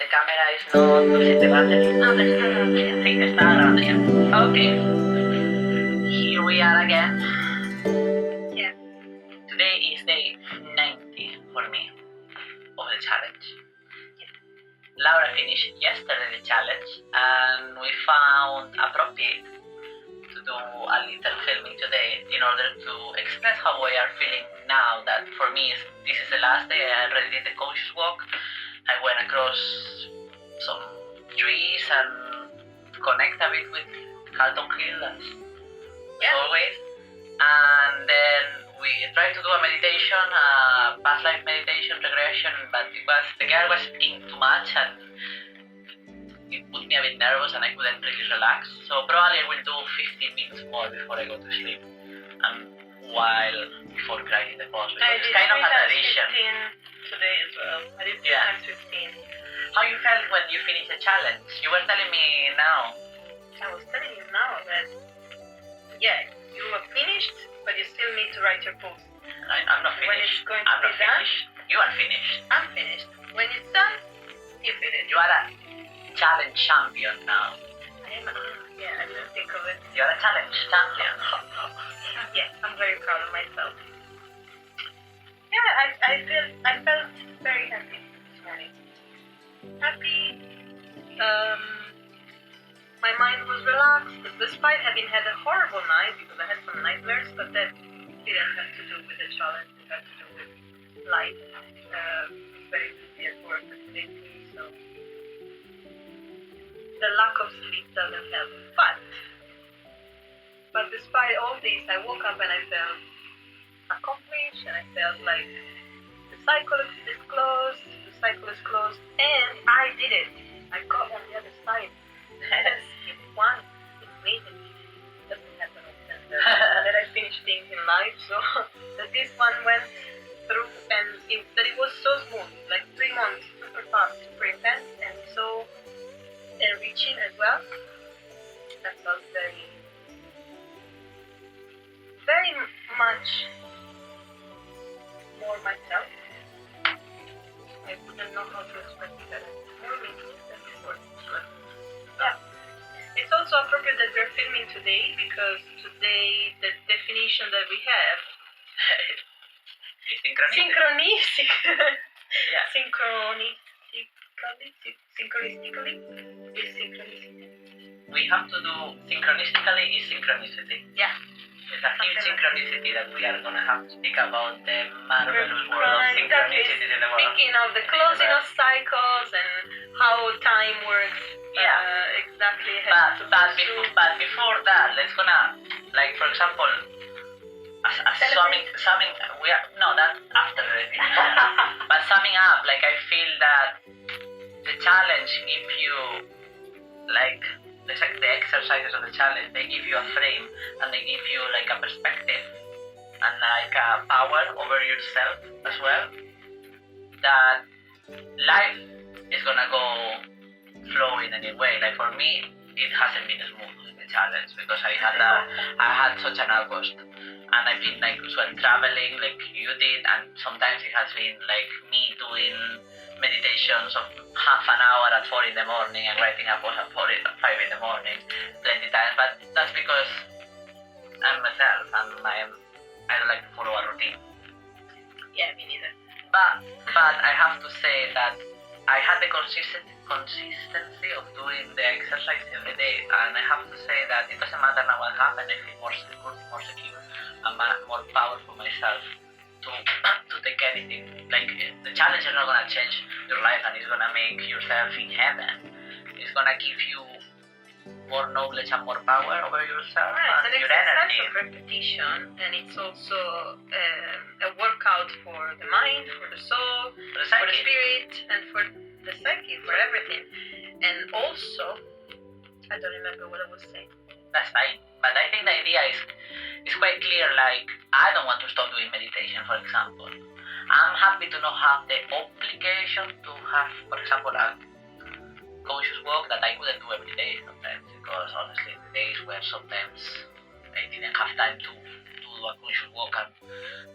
the camera is not losing the battery. No, pero está grabando ya. Sí, está grabando ya. Okay. Here we are again. Yeah. Today is day 90 for me of the challenge. Yeah. Laura finished yesterday the challenge and we found appropriate to do a little filming today in order to express how we are feeling now that for me this is the last day. I already did the conscious walk. I went across some trees and connect a bit with Carlton Hill as always. And then we tried to do a meditation, past life meditation, regression, but the girl was speaking too much and it put me a bit nervous and I couldn't really relax. So probably I will do 15 minutes more before I go to sleep. And before writing the post, because it's kind of a tradition. Today as well. I did 15. How you felt when you finished the challenge? You were telling me now. I was telling you now that, yeah, you were finished, but you still need to write your post. I'm not finished. When it's going to be done, you are finished. I'm finished. When it's done, you finish. You are a challenge champion now. I am. Yeah, I didn't think of it. You are a challenge champion. Yes, I'm very proud of myself. Yeah, I felt very happy this morning. Happy. My mind was relaxed, despite having had a horrible night because I had some nightmares, but that didn't have to do with the challenge. It had to do with life. Very busy at work today too, so the lack of sleep doesn't help. But despite all this, I woke up and I felt accomplished, and I felt like the cycle is closed, and I did it. I got on the other side. Skip one. It's amazing. It doesn't happen often that I finish things in life, so that this one went through and that it was so smooth, like 3 months, super fast, super intense, and so enriching as well. That felt very much more myself. I wouldn't know how to express it better. More me than before. Yeah. It's also appropriate that we're filming today because today the definition that we have is synchronicity. Yeah. Synchronistically is synchronicity. We have to do synchronistically is synchronicity. Yeah. It's a huge synchronicity that we are going to have to speak about the marvelous world of synchronicities in the world. Speaking of the closing of cycles and how time works exactly. But before that, let's gonna, like for example, summing that after the definition. But summing up, like I feel that the challenge gives you like the exercises of the challenge, they give you a frame and they give you like a perspective and like a power over yourself as well, that life is gonna go flow in any way. Like for me, it hasn't been smooth, the challenge, because I had such an August and I've been like traveling like you did, and sometimes it has been like me doing meditations of half an hour at 4 in the morning and writing a post at 5 in the morning plenty times, but that's because I'm myself and I don't like to follow a routine. Yeah, me neither. But I have to say that I had the consistency of doing the exercise every day, and I have to say that it doesn't matter now what happened, I feel more secure and more powerful myself to take anything. Like the challenge is not gonna change your life and it's gonna make yourself in heaven. It's gonna give you more knowledge and more power over yourself and your energy. It's of repetition, and it's also a workout for the mind, for the soul, for the spirit, and for the psyche, for everything. And also, I don't remember what I was saying. That's fine. But I think the idea is quite clear. Like, I don't want to stop doing meditation, for example. I'm happy to not have the obligation to have, for example, a conscious walk that I couldn't do every day sometimes, because honestly, the days where sometimes I didn't have time to do a conscious walk and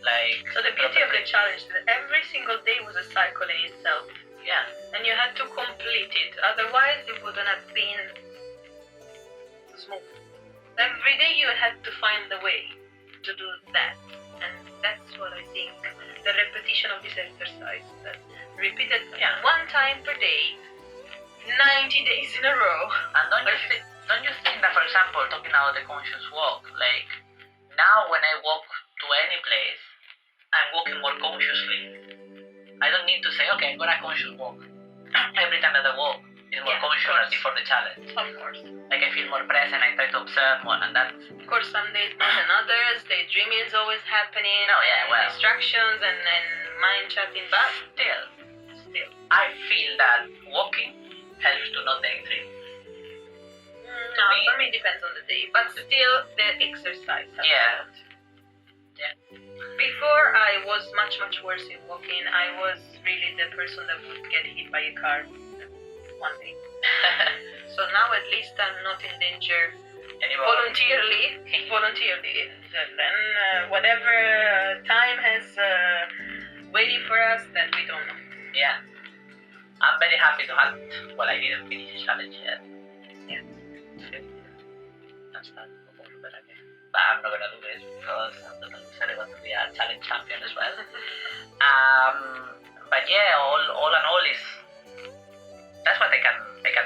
like. So the beauty of the challenge is that every single day was a cycle in itself. Yeah. And you had to complete it. Otherwise, it wouldn't have been smooth. Every day you had to find the way to do that. And that's what I think, the repetition of this exercise. That repeated one time per day, 90 days in a row. And don't you think that, for example, talking about the conscious walk, like now when I walk to any place, I'm walking more consciously. I don't need to say, okay, I'm gonna conscious walk. Every time that I walk, it's more conscious than before the challenge. Of course. Like I feel more present, I try to observe more, and that's... Of course, some days more than others, daydreaming is always happening, distractions and mind chatting, but still, I feel that walking helps to not daydream. No, for me it depends on the day, but still the exercise has helped. Yeah. Before I was much worse in walking. I was really the person that would get hit by a car one day. So now at least I'm not in danger voluntarily. Then whatever time has waiting for us that we don't know. Yeah. I'm very happy to have, well, I didn't finish the challenge yet. Yeah. I'm starting to go better again. But I'm not gonna do this because I'm not necessarily want to be a challenge champion as well. But yeah, all in all is, that's what I can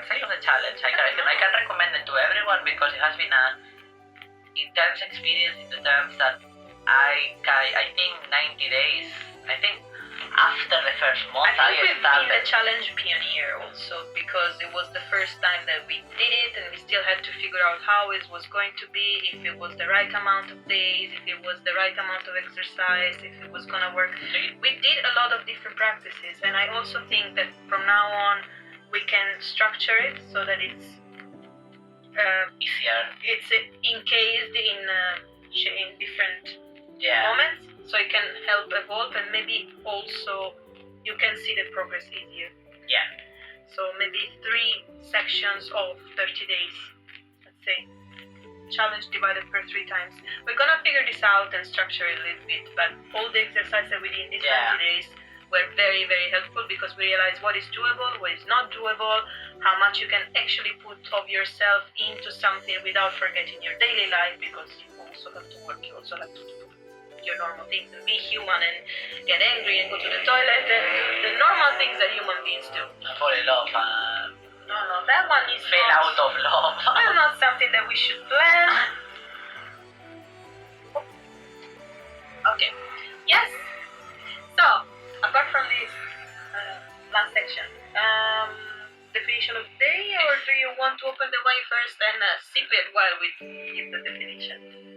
say of the challenge. I can recommend it to everyone because it has been a intense experience in the terms that I think 90 days, I think after the first month I think we've been started. a challenge pioneer also because it was the first time that we did it and we still had to figure out how it was going to be, if it was the right amount of days, if it was the right amount of exercise, if it was going to work. We did a lot of different practices, and I also think that from now on we can structure it so that it's easier. It's encased in different Yeah. moments, so it can help evolve, and maybe also you can see the progress easier. Yeah. So maybe 3 sections of 30 days, let's say. Challenge divided per 3 times. We're gonna figure this out and structure it a little bit, but all the exercises that we did in these 90 days were very helpful because we realized what is doable, what is not doable, how much you can actually put of yourself into something without forgetting your daily life, because you also have to work, you also have to do your normal things and be human and get angry and go to the toilet and do the normal things that human beings do. Fall in love. No, that one is Fell out of love. That's not something that we should plan. Okay. Yes. So, apart from this last section, definition of day, or do you want to open the wine first and sip it while we give the definition?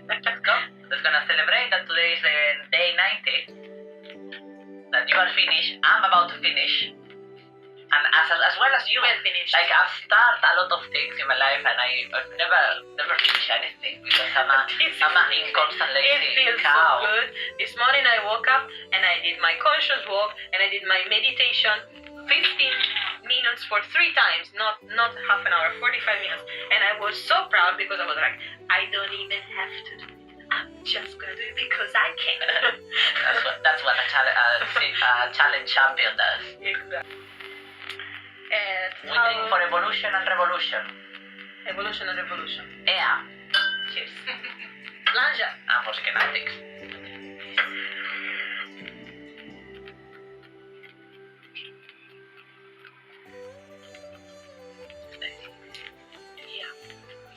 Let's go. Let's gonna celebrate that today is day 90. That you are finished. I'm about to finish. And as well as you will finish. Like I've started a lot of things in my life and I've never finished anything because I'm a inconstant lazy It feels cow. so good. This morning I woke up and I did my conscious walk and I did my meditation 15 minutes for 3 times, not half an hour, 45 minutes. And I was so proud because I was like, I don't even have to do it. I'm just gonna do it because I can. that's what a challenge champion does. Exactly. We drink for evolution and revolution. Evolution and revolution. Yeah. Cheers. Planja. And for PsycheNautics.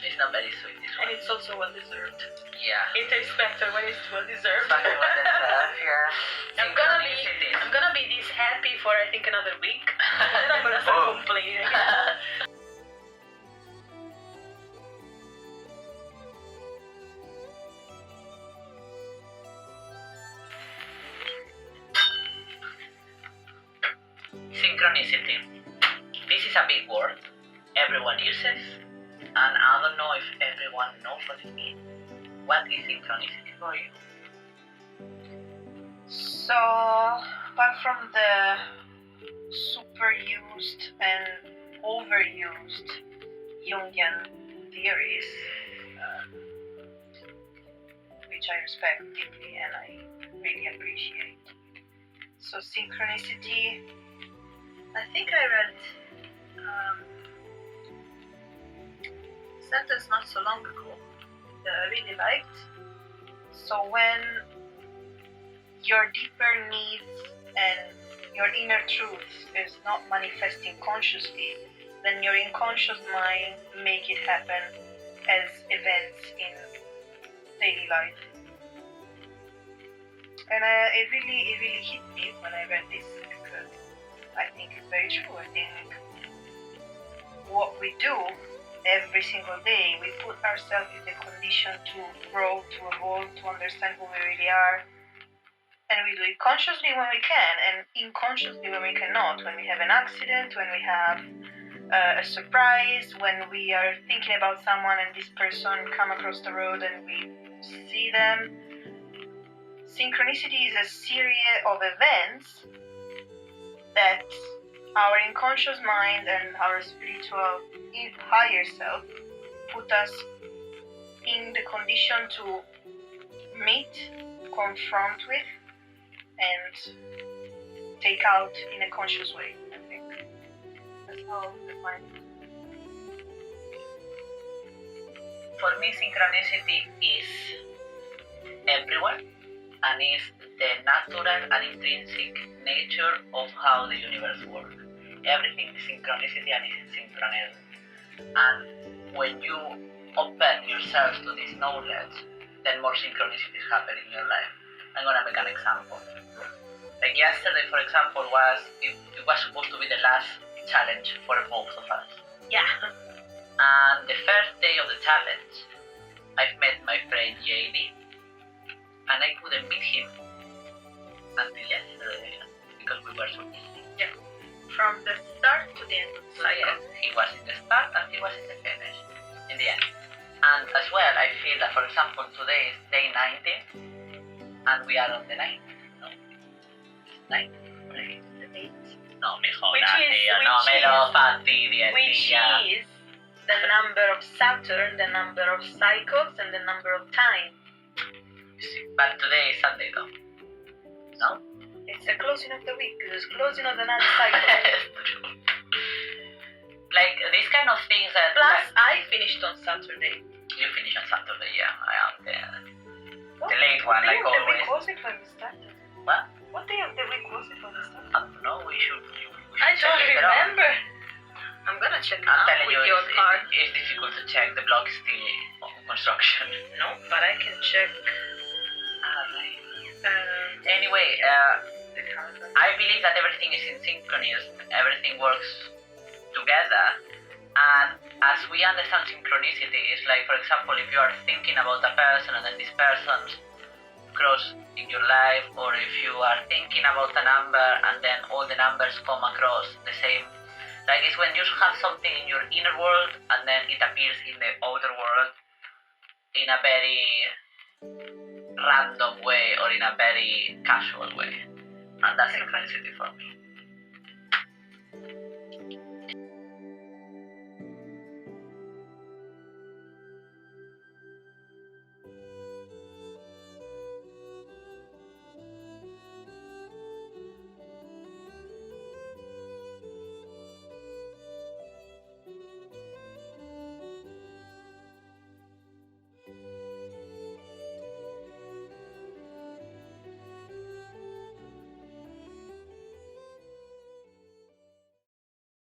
It's not very sweet, this one. And it's also well deserved. Yeah. It tastes better when it's well deserved. Exactly what it says, yeah. I'm gonna be this happy for I think another week. And then I'm gonna start complaining again. Synchronicity. This is a big word everyone uses, and I don't know if everyone knows what it means. What is synchronicity for you? So, apart from the super used and overused Jungian theories, which I respect deeply and I really appreciate, So synchronicity, I think I read sentence not so long ago that I really liked. So when your deeper needs and your inner truth is not manifesting consciously, then your unconscious mind make it happen as events in daily life. And it really hit me when I read this, because I think it's very true. I think what we do every single day, we put ourselves in the condition to grow, to evolve, to understand who we really are. And we do it consciously when we can, and unconsciously when we cannot. When we have an accident, when we have a surprise, when we are thinking about someone and this person come across the road and we see them. Synchronicity is a series of events that our unconscious mind and our spiritual higher self put us in the condition to meet, confront with, and take out in a conscious way, I think. That's how I define it. For me, synchronicity is everywhere, and is the natural and intrinsic nature of how the universe works. Everything is synchronicity and is synchronism. And when you open yourself to this knowledge, then more synchronicities happen in your life. I'm gonna make an example. Like yesterday, for example, it was supposed to be the last challenge for both of us. Yeah. And the first day of the challenge, I've met my friend JD. And I couldn't meet him until yesterday because we were so busy. Yeah. From the start to the end of the So cycle. yes, he was in the start and he was in the finish, in the end. And as well, I feel that, for example, today is day 19 and we are on the 9th, no? 9th? The 8th. No, me Which joda, is- tío, no which me is- lo fastidies, Which tía. is the number of Saturn, the number of cycles, and the number of time. But today is Sunday though. No? It's the closing of the week. It's closing of another cycle. It's true. Like, these kind of things that... Plus, I finished on Saturday. You finish on Saturday, yeah. I am What the late one, like day of the always. week was it when we started? What? What day of the week was it when we started? I don't know, we should I check don't it out. remember. I'm gonna check I'm now telling with you, your card. it's difficult to check. The block is still on construction. No, but I can check. Anyway, The calendar. I believe that everything is in synchronism. Everything works together. And as we understand synchronicity, it's like, for example, if you are thinking about a person and then this person cross in your life, or if you are thinking about a number and then all the numbers come across the same. Like, it's when you have something in your inner world and then it appears in the outer world in a very random way or in a very casual way. And that's synchronicity for me.